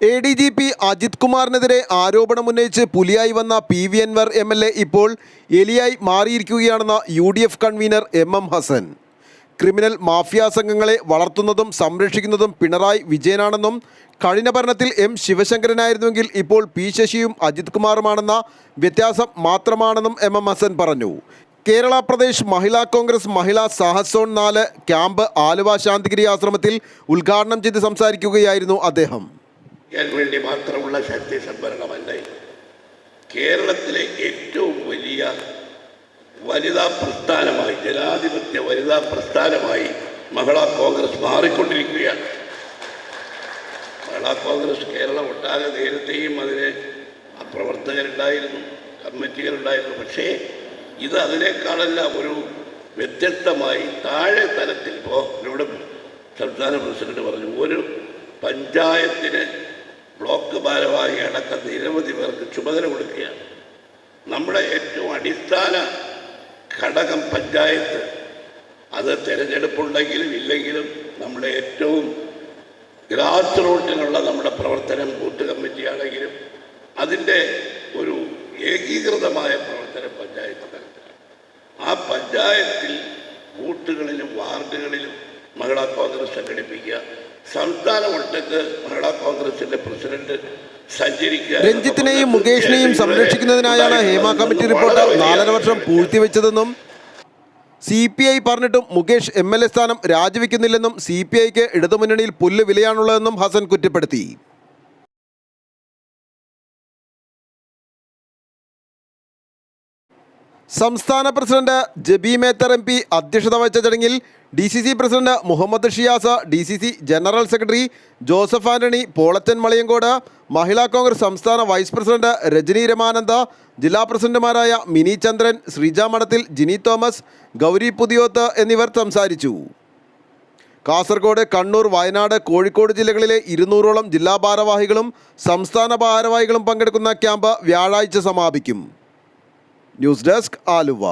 ADGP Ajith കുമാറിനെതിരെ ആരോപണമുന്നയിച്ച് പുലിയായി വന്ന PV Anwar MLA ഇപ്പോൾ എലിയായി മാറിയിരിക്കുകയാണെന്ന് UDF convener MM Hassan. Criminal mafia സംഘങ്ങളെ വളർത്തുന്നതും സംരക്ഷിക്കുന്നതും പിണറായി വിജയനാണെന്നും കഴിഞ്ഞ ഭരണത്തിൽ M ശിവശങ്കരനായിരുന്നുവെങ്കിൽ ഇപ്പോൾ P ശശിയും അജിത് കുമാറുമാണെന്ന വ്യത്യാസം മാത്രമാണെന്നും MM ഹസൻ പറഞ്ഞു. കേരള പ്രദേശ് മഹിളാ കോൺഗ്രസ് മഹിളാ സാഹസ് സോൺ 4 ക്യാമ്പ് ആലുവ ശാന്തിഗിരി ആശ്രമത്തിൽ ഉദ്ഘാടനം ചെയ്ത് സംസാരിക്കുകയായിരുന്നു അദ്ദേഹം. വേണ്ടി മാത്രമുള്ള ശക്തി സംഭരണമല്ല, കേരളത്തിലെ ഏറ്റവും വലിയ വനിതാ പ്രസ്ഥാനമായി, ജനാധിപത്യ വനിതാ പ്രസ്ഥാനമായി മഹിളാ കോൺഗ്രസ് മാറിക്കൊണ്ടിരിക്കുകയാണ്. മഹിളാ കോൺഗ്രസ് കേരളം ഒട്ടാകെ നേരത്തെയും അതിന് പ്രവർത്തകരുണ്ടായിരുന്നു, കമ്മിറ്റികളുണ്ടായിരുന്നു. പക്ഷേ ഇത് അതിനേക്കാളെല്ലാം ഒരു വ്യത്യസ്തമായി താഴെ തലത്തിൽ, ഇപ്പോൾ ഇവിടെ സംസ്ഥാന പ്രസിഡന്റ് പറഞ്ഞു, ഒരു പഞ്ചായത്തിന് ബ്ലോക്ക് ഭാരവാഹി അടക്കം നിരവധി പേർക്ക് ചുമതല കൊടുക്കുകയാണ്. നമ്മുടെ ഏറ്റവും അടിസ്ഥാന ഘടകം പഞ്ചായത്ത്, അത് തിരഞ്ഞെടുപ്പുണ്ടെങ്കിലും ഇല്ലെങ്കിലും നമ്മുടെ ഏറ്റവും ഗ്രാസ് റൂട്ടിലുള്ള നമ്മുടെ പ്രവർത്തനം ബൂത്ത് കമ്മിറ്റിയാണെങ്കിലും അതിൻ്റെ ഒരു ഏകീകൃതമായ പ്രവർത്തനം പഞ്ചായത്ത് തലത്തിലാണ്. ആ പഞ്ചായത്തിൽ ബൂത്തുകളിലും വാർഡുകളിലും മഹിളാ കോൺഗ്രസ് സംഘടിപ്പിക്കുക, സംസ്ഥാന ഒട്ടക്ക് മഹിളാ കോൺഗ്രസിന്റെ പ്രസിഡന്റ് സഞ്ചരിക്കുക. രഞ്ജിത്തിനെയും മുകേഷിനെയും സംരക്ഷിക്കുന്നതിനായാണ് ഹേമ കമ്മിറ്റി റിപ്പോർട്ട് 4.5 വർഷം പൂഴ്ത്തിവെച്ചതെന്നും CPI പറഞ്ഞിട്ടും മുകേഷ് MLA സ്ഥാനം രാജിവെക്കുന്നില്ലെന്നും CPIക്ക് ഇടതുമുന്നണിയിൽ പുല്ല് വിലയാണുള്ളതെന്നും ഹസൻ കുറ്റപ്പെടുത്തി. സംസ്ഥാന പ്രസിഡന്റ് ജബി മേത്തർ MP അധ്യക്ഷത വഹിച്ച ചടങ്ങിൽ DCC president Muhammad Shiyas, DCC general secretary Joseph Antony, Polachan Maliyankode, Mahila Congress സംസ്ഥാന വൈസ് പ്രസിഡന്റ് രജനി രമാനന്ദ, ജില്ലാ പ്രസിഡന്റുമാരായ മിനി ചന്ദ്രൻ, ശ്രീജ മഠത്തിൽ, ജിനി തോമസ്, ഗൗരി പുതിയോത്ത് എന്നിവർ സംസാരിച്ചു. കാസർഗോഡ്, കണ്ണൂർ, വയനാട്, കോഴിക്കോട് ജില്ലകളിലെ 200ഓളം ജില്ലാ ഭാരവാഹികളും സംസ്ഥാന ഭാരവാഹികളും പങ്കെടുക്കുന്ന ക്യാമ്പ് വ്യാഴാഴ്ച സമാപിക്കും. News desk, Aluva.